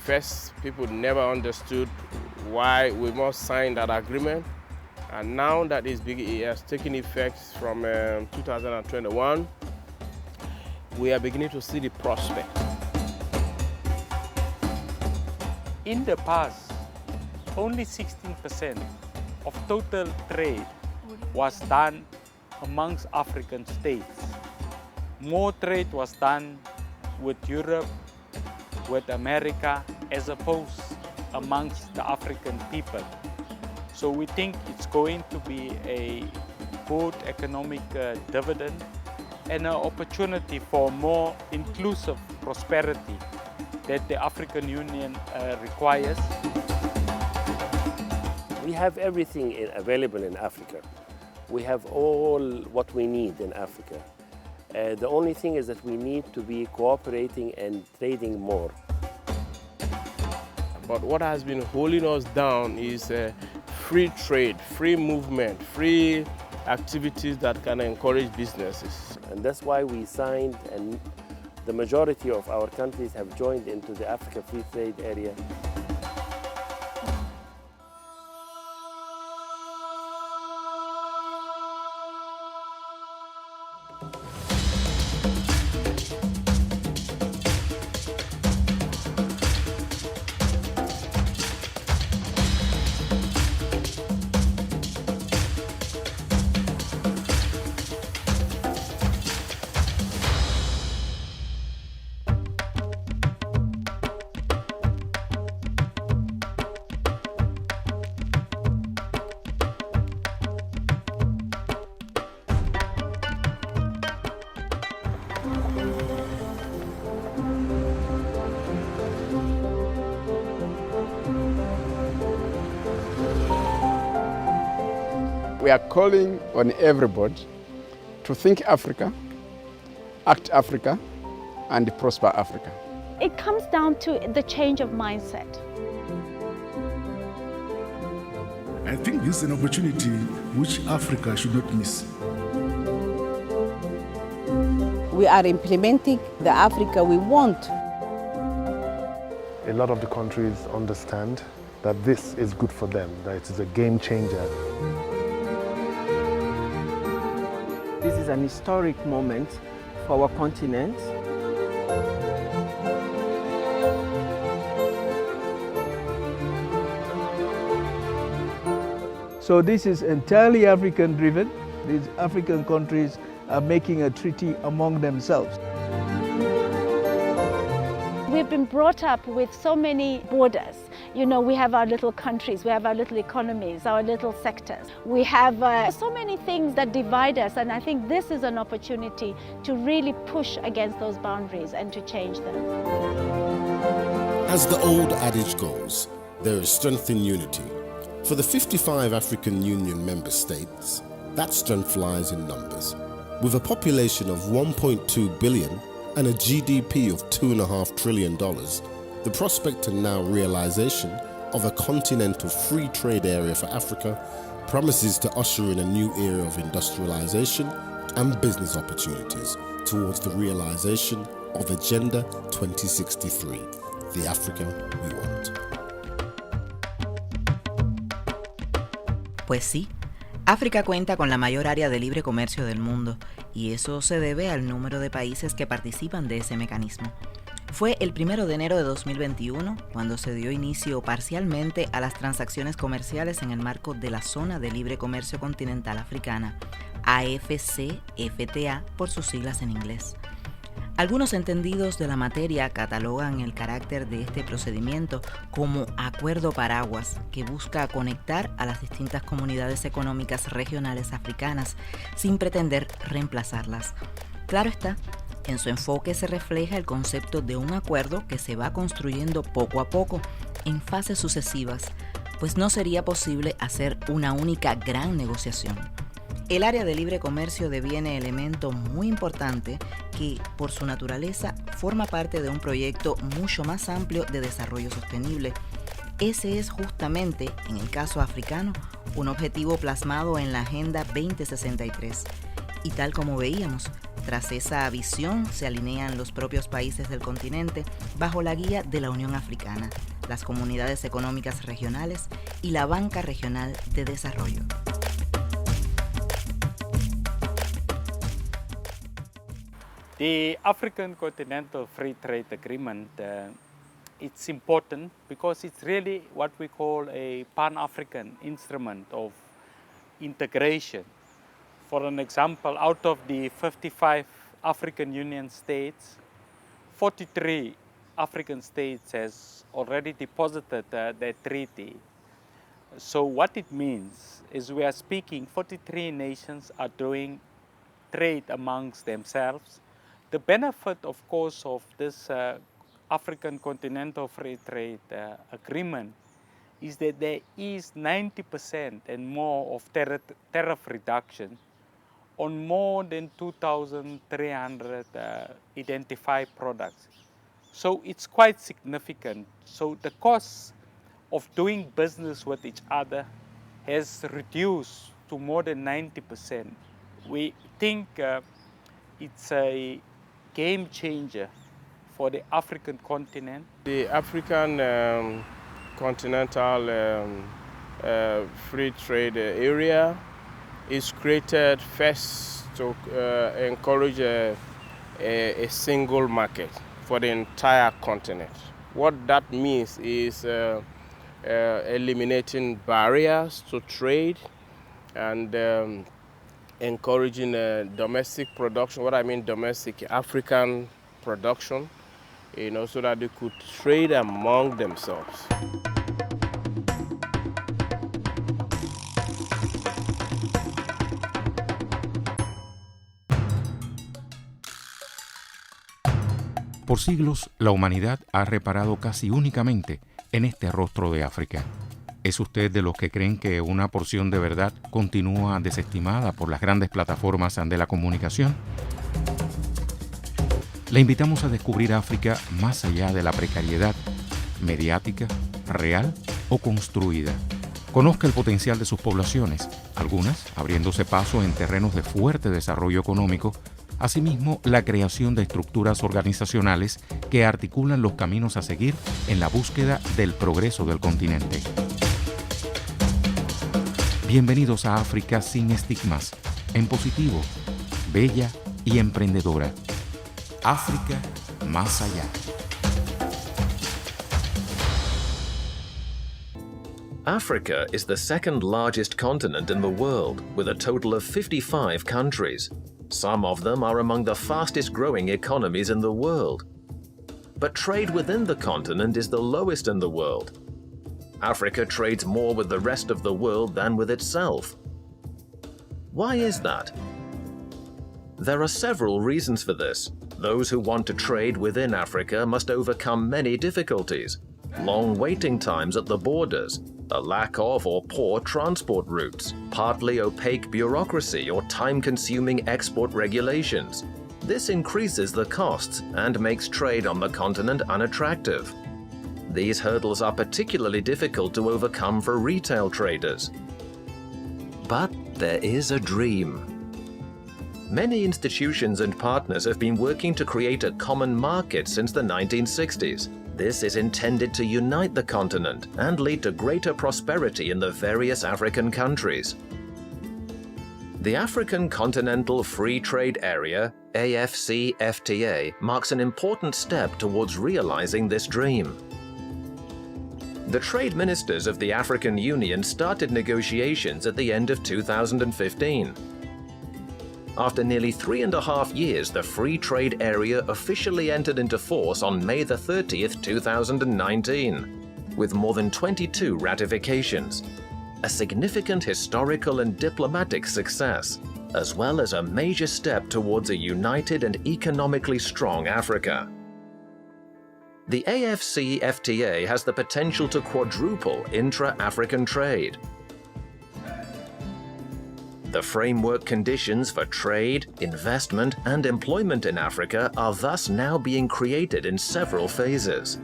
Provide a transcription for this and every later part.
first, people never understood why we must sign that agreement. And now that it has taken effect from 2021, we are beginning to see the prospect. In the past, only 16% of total trade was done amongst African states. More trade was done with Europe, with America, as opposed amongst the African people. So we think it's going to be a good economic dividend and an opportunity for more inclusive prosperity that the African Union requires. We have everything available in Africa. We have all what we need in Africa. The only thing is that we need to be cooperating and trading more. But what has been holding us down is free trade, free movement, free activities that can encourage businesses. And that's why we signed, and the majority of our countries have joined into the Africa Free Trade Area. We are calling on everybody to think Africa, act Africa, and prosper Africa. It comes down to the change of mindset. I think this is an opportunity which Africa should not miss. We are implementing the Africa we want. A lot of the countries understand that this is good for them, that it is a game changer. This is an historic moment for our continent. So this is entirely African driven. These African countries are making a treaty among themselves. We've been brought up with so many borders. You know, we have our little countries, we have our little economies, our little sectors. We have so many things that divide us, and I think this is an opportunity to really push against those boundaries and to change them. As the old adage goes, there is strength in unity. For the 55 African Union member states, that strength lies in numbers. With a population of 1.2 billion and a GDP of $2.5 trillion, the prospect and now realization of a continental free trade area for Africa promises to usher in a new era of industrialization and business opportunities towards the realization of Agenda 2063, the Africa we want. Pues sí, África cuenta con la mayor área de libre comercio del mundo, y eso se debe al número de países que participan de ese mecanismo. Fue el 1 de enero de 2021 cuando se dio inicio parcialmente a las transacciones comerciales en el marco de la Zona de Libre Comercio Continental Africana, AfCFTA por sus siglas en inglés. Algunos entendidos de la materia catalogan el carácter de este procedimiento como acuerdo paraguas que busca conectar a las distintas comunidades económicas regionales africanas sin pretender reemplazarlas. Claro está, en su enfoque se refleja el concepto de un acuerdo que se va construyendo poco a poco, en fases sucesivas, pues no sería posible hacer una única gran negociación. El área de libre comercio deviene elemento muy importante que, por su naturaleza, forma parte de un proyecto mucho más amplio de desarrollo sostenible. Ese es justamente, en el caso africano, un objetivo plasmado en la Agenda 2063. Y tal como veíamos, Tras esa visión se alinean los propios países del continente bajo la guía de la Unión Africana, las comunidades económicas regionales y la Banca Regional de Desarrollo. The African Continental Free Trade Agreement, it's important because it's really what we call a Pan-African instrument of integration. For an example, out of the 55 African Union states, 43 African states has already deposited their treaty. So what it means is we are speaking 43 nations are doing trade amongst themselves. The benefit, of course, of this African Continental Free Trade Agreement is that there is 90% and more of tariff reduction on more than 2,300 identified products. So it's quite significant. So the cost of doing business with each other has reduced to more than 90%. We think it's a game changer for the African continent. The African continental free trade area is created first to encourage a single market for the entire continent. What that means is eliminating barriers to trade and encouraging domestic production. What I mean domestic, African production, so that they could trade among themselves. Por siglos, la humanidad ha reparado casi únicamente en este rostro de África. ¿Es usted de los que creen que una porción de verdad continúa desestimada por las grandes plataformas de la comunicación? Le invitamos a descubrir África más allá de la precariedad, mediática, real o construida. Conozca el potencial de sus poblaciones, algunas abriéndose paso en terrenos de fuerte desarrollo económico, asimismo la creación de estructuras organizacionales que articulan los caminos a seguir en la búsqueda del progreso del continente. Bienvenidos a África sin estigmas, en positivo, bella y emprendedora. África más allá. Africa is the second largest continent in the world, with a total of 55 countries. Some of them are among the fastest growing economies in the world. But trade within the continent is the lowest in the world. Africa trades more with the rest of the world than with itself. Why is that? There are several reasons for this. Those who want to trade within Africa must overcome many difficulties: long waiting times at the borders, a lack of or poor transport routes, partly opaque bureaucracy or time-consuming export regulations. This increases the costs and makes trade on the continent unattractive. These hurdles are particularly difficult to overcome for retail traders. But there is a dream. Many institutions and partners have been working to create a common market since the 1960s. This is intended to unite the continent and lead to greater prosperity in the various African countries. The African Continental Free Trade Area, AfCFTA, marks an important step towards realizing this dream. The trade ministers of the African Union started negotiations at the end of 2015. After nearly 3.5 years, the Free Trade Area officially entered into force on May the 30th, 2019, with more than 22 ratifications. A significant historical and diplomatic success, as well as a major step towards a united and economically strong Africa. The AfCFTA has the potential to quadruple intra-African trade. The framework conditions for trade, investment, and employment in Africa are thus now being created in several phases.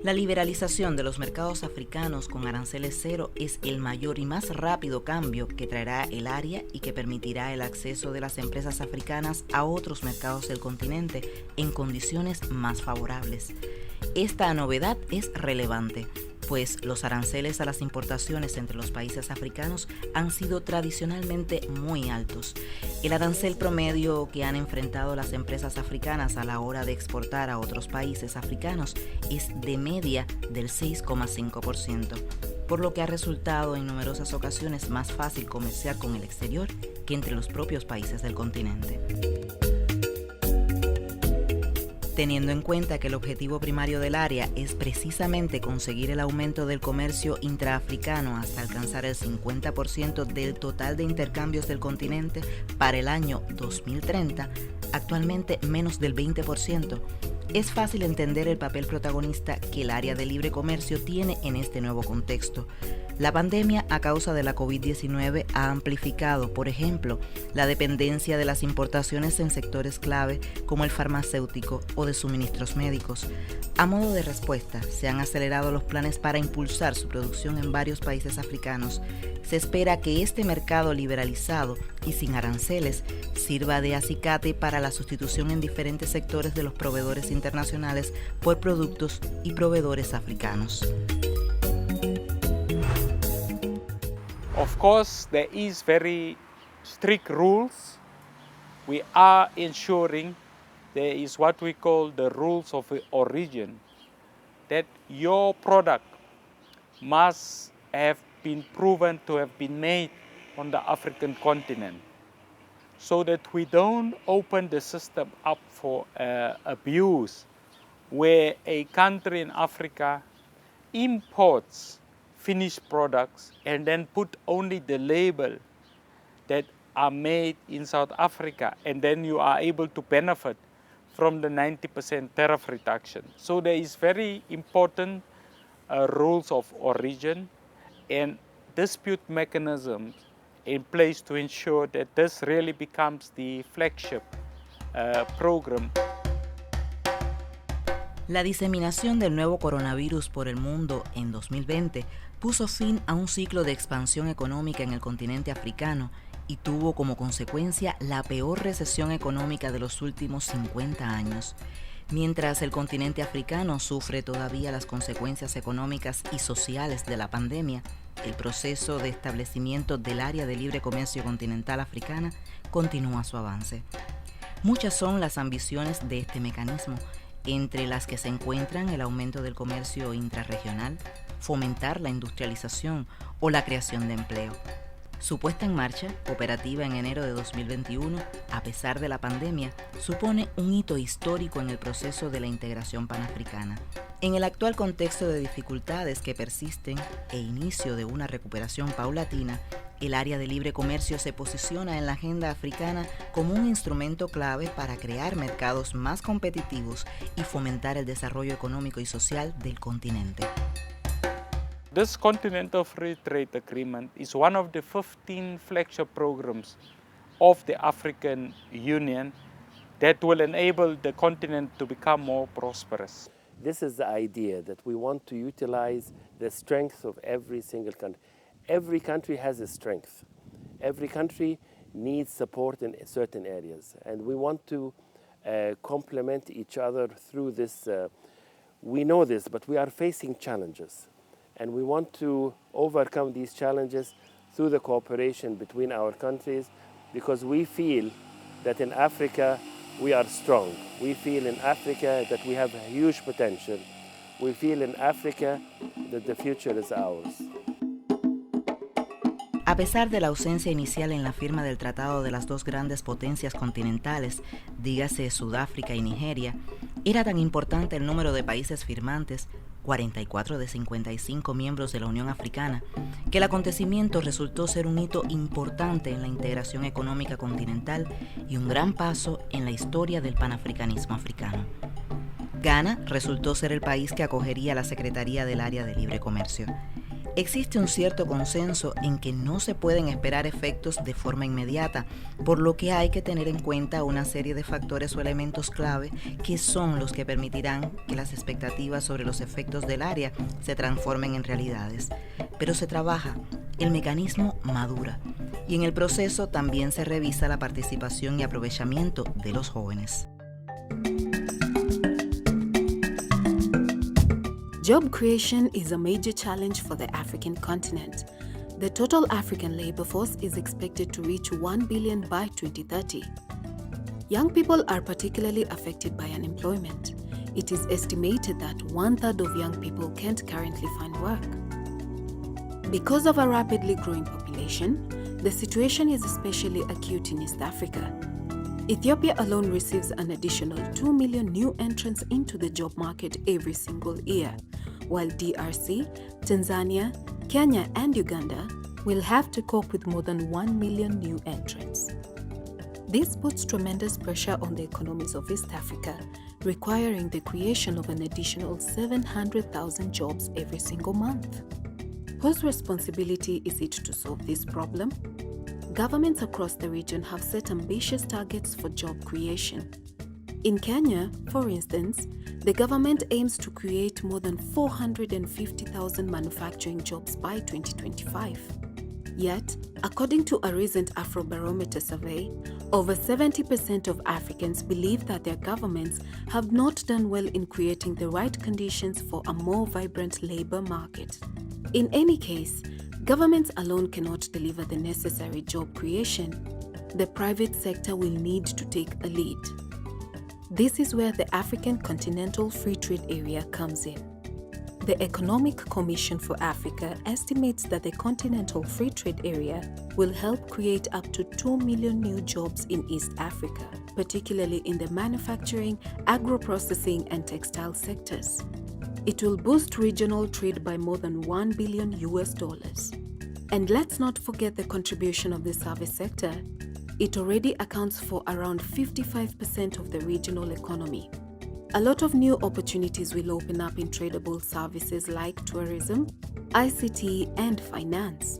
La liberalización de los mercados africanos con aranceles cero es el mayor y más rápido cambio que traerá el área y que permitirá el acceso de las empresas africanas a otros mercados del continente en condiciones más favorables. Esta novedad es relevante, pues los aranceles a las importaciones entre los países africanos han sido tradicionalmente muy altos. El arancel promedio que han enfrentado las empresas africanas a la hora de exportar a otros países africanos es de media del 6,5%, por lo que ha resultado en numerosas ocasiones más fácil comerciar con el exterior que entre los propios países del continente. Teniendo en cuenta que el objetivo primario del área es precisamente conseguir el aumento del comercio intraafricano hasta alcanzar el 50% del total de intercambios del continente para el año 2030, actualmente menos del 20%, es fácil entender el papel protagonista que el área de libre comercio tiene en este nuevo contexto. La pandemia a causa de la COVID-19 ha amplificado, por ejemplo, la dependencia de las importaciones en sectores clave como el farmacéutico o de suministros médicos. A modo de respuesta, se han acelerado los planes para impulsar su producción en varios países africanos. Se espera que este mercado liberalizado y sin aranceles sirva de acicate para la sustitución en diferentes sectores de los proveedores internacionales por productos y proveedores africanos. Of course, there is very strict rules. We are ensuring there is what we call the rules of origin, that your product must have been proven to have been made on the African continent, so that we don't open the system up for abuse, where a country in Africa imports finished products and then put only the label that are made in South Africa, and then you are able to benefit from the 90% tariff reduction. So there is very important rules of origin and dispute mechanisms in place to ensure that this really becomes the flagship program. La diseminación del nuevo coronavirus por el mundo en 2020 puso fin a un ciclo de expansión económica en el continente africano y tuvo como consecuencia la peor recesión económica de los últimos 50 años. Mientras el continente africano sufre todavía las consecuencias económicas y sociales de la pandemia, el proceso de establecimiento del área de libre comercio continental africana continúa su avance. Muchas son las ambiciones de este mecanismo, entre las que se encuentran el aumento del comercio intrarregional, fomentar la industrialización o la creación de empleo. Su puesta en marcha, operativa en enero de 2021, a pesar de la pandemia, supone un hito histórico en el proceso de la integración panafricana. En el actual contexto de dificultades que persisten e inicio de una recuperación paulatina, el área de libre comercio se posiciona en la agenda africana como un instrumento clave para crear mercados más competitivos y fomentar el desarrollo económico y social del continente. This Continental Free Trade Agreement is one of the 15 flagship programs of the African Union that will enable the continent to become more prosperous. This is the idea that we want to utilize the strengths of every single country. Every country has a strength. Every country needs support in certain areas, and we want to complement each other through this. We know this, but we are facing challenges, and we want to overcome these challenges through the cooperation between our countries, because we feel that in Africa we are strong. We feel in Africa that we have a huge potential. We feel in Africa that the future is ours. A pesar de la ausencia inicial en la firma del tratado de las dos grandes potencias continentales, dígase Sudáfrica y Nigeria, era tan importante el número de países firmantes, 44 de 55 miembros de la Unión Africana, que el acontecimiento resultó ser un hito importante en la integración económica continental y un gran paso en la historia del panafricanismo africano. Ghana resultó ser el país que acogería la Secretaría del Área de Libre Comercio. Existe un cierto consenso en que no se pueden esperar efectos de forma inmediata, por lo que hay que tener en cuenta una serie de factores o elementos clave que son los que permitirán que las expectativas sobre los efectos del área se transformen en realidades. Pero se trabaja, el mecanismo madura, y en el proceso también se revisa la participación y aprovechamiento de los jóvenes. Job creation is a major challenge for the African continent. The total African labor force is expected to reach 1 billion by 2030. Young people are particularly affected by unemployment. It is estimated that 1/3 of young people can't currently find work. Because of a rapidly growing population, the situation is especially acute in East Africa. Ethiopia alone receives an additional 2 million new entrants into the job market every single year, while DRC, Tanzania, Kenya and Uganda will have to cope with more than 1 million new entrants. This puts tremendous pressure on the economies of East Africa, requiring the creation of an additional 700,000 jobs every single month. Whose responsibility is it to solve this problem? Governments across the region have set ambitious targets for job creation. In Kenya, for instance, the government aims to create more than 450,000 manufacturing jobs by 2025. Yet, according to a recent Afrobarometer survey, over 70% of Africans believe that their governments have not done well in creating the right conditions for a more vibrant labor market. In any case, governments alone cannot deliver the necessary job creation. The private sector will need to take a lead. This is where the African Continental Free Trade Area comes in. The Economic Commission for Africa estimates that the Continental Free Trade Area will help create up to 2 million new jobs in East Africa, particularly in the manufacturing, agro-processing and textile sectors. It will boost regional trade by more than $1 billion. And let's not forget the contribution of the service sector. It already accounts for around 55% of the regional economy. A lot of new opportunities will open up in tradable services like tourism, ICT, and finance.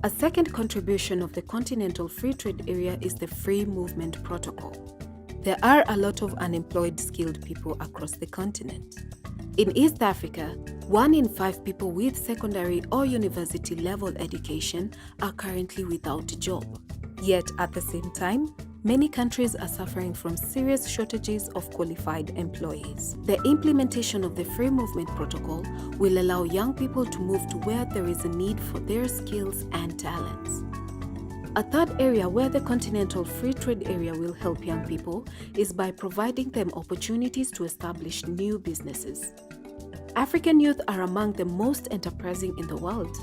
A second contribution of the Continental Free Trade Area is the Free Movement Protocol. There are a lot of unemployed skilled people across the continent. In East Africa, 1 in 5 people with secondary or university level education are currently without a job. Yet at the same time, many countries are suffering from serious shortages of qualified employees. The implementation of the Free Movement Protocol will allow young people to move to where there is a need for their skills and talents. A third area where the Continental Free Trade Area will help young people is by providing them opportunities to establish new businesses. African youth are among the most enterprising in the world.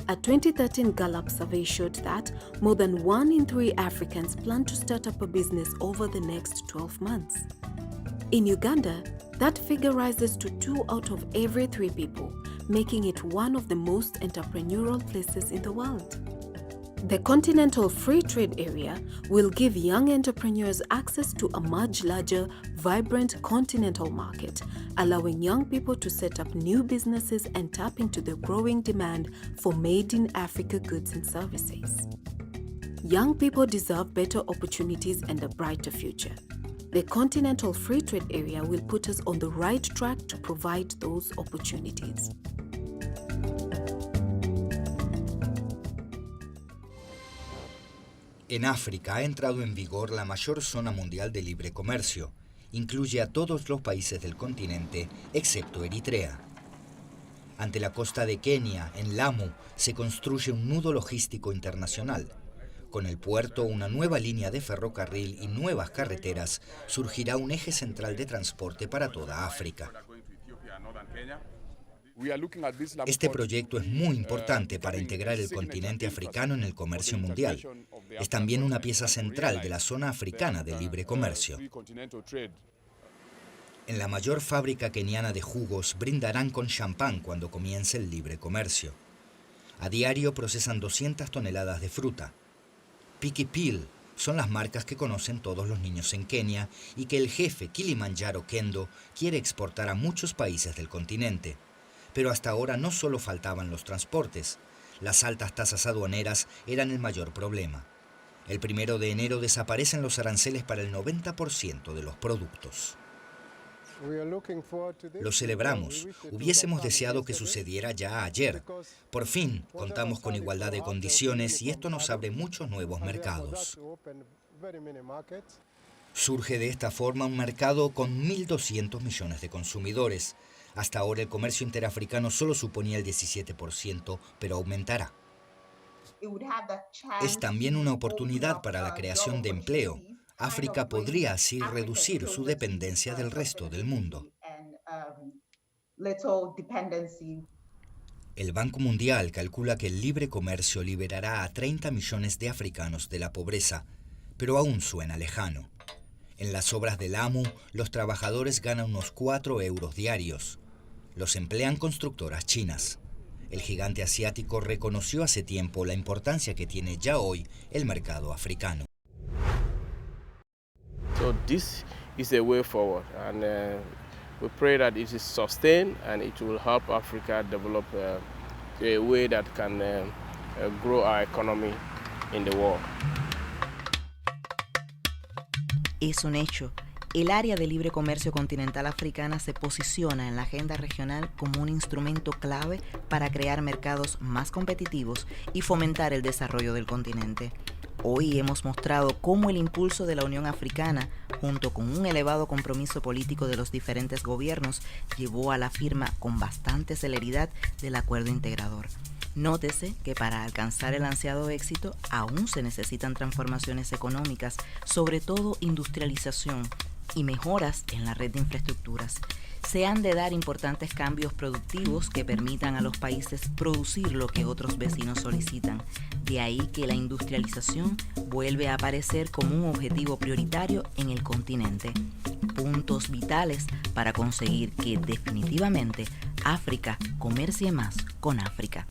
A 2013 Gallup survey showed that more than 1 in 3 Africans plan to start up a business over the next 12 months. In Uganda, that figure rises to 2 out of every 3 people, making it one of the most entrepreneurial places in the world. The Continental Free Trade Area will give young entrepreneurs access to a much larger, vibrant continental market, allowing young people to set up new businesses and tap into the growing demand for made-in-Africa goods and services. Young people deserve better opportunities and a brighter future. The Continental Free Trade Area will put us on the right track to provide those opportunities. En África ha entrado en vigor la mayor zona mundial de libre comercio. Incluye a todos los países del continente, excepto Eritrea. Ante la costa de Kenia, en Lamu, se construye un nudo logístico internacional. Con el puerto, una nueva línea de ferrocarril y nuevas carreteras, surgirá un eje central de transporte para toda África. Este proyecto es muy importante para integrar el continente africano en el comercio mundial. Es también una pieza central de la zona africana de libre comercio. En la mayor fábrica keniana de jugos brindarán con champán cuando comience el libre comercio. A diario procesan 200 toneladas de fruta. Pick y Peel son las marcas que conocen todos los niños en Kenia y que el jefe Kilimanjaro Kendo quiere exportar a muchos países del continente. Pero hasta ahora no solo faltaban los transportes. Las altas tasas aduaneras eran el mayor problema. El 1 de enero desaparecen los aranceles para el 90% de los productos. Lo celebramos. Hubiésemos deseado que sucediera ya ayer. Por fin, contamos con igualdad de condiciones y esto nos abre muchos nuevos mercados. Surge de esta forma un mercado con 1.200 millones de consumidores. Hasta ahora el comercio interafricano solo suponía el 17%, pero aumentará. Es también una oportunidad para la creación de empleo. África podría así reducir su dependencia del resto del mundo. El Banco Mundial calcula que el libre comercio liberará a 30 millones de africanos de la pobreza, pero aún suena lejano. En las obras del AMU, los trabajadores ganan unos 4 euros diarios. Los emplean constructoras chinas. El gigante asiático reconoció hace tiempo la importancia que tiene ya hoy el mercado africano. So this is a way forward, and we pray that it is sustained and it will help Africa develop a way that can grow our economy in the world. Es un hecho. El área de libre comercio continental africana se posiciona en la agenda regional como un instrumento clave para crear mercados más competitivos y fomentar el desarrollo del continente. Hoy hemos mostrado cómo el impulso de la Unión Africana, junto con un elevado compromiso político de los diferentes gobiernos, llevó a la firma con bastante celeridad del acuerdo integrador. Nótese que para alcanzar el ansiado éxito aún se necesitan transformaciones económicas, sobre todo industrialización y mejoras en la red de infraestructuras. Se han de dar importantes cambios productivos que permitan a los países producir lo que otros vecinos solicitan. De ahí que la industrialización vuelve a aparecer como un objetivo prioritario en el continente. Puntos vitales para conseguir que definitivamente África comercie más con África.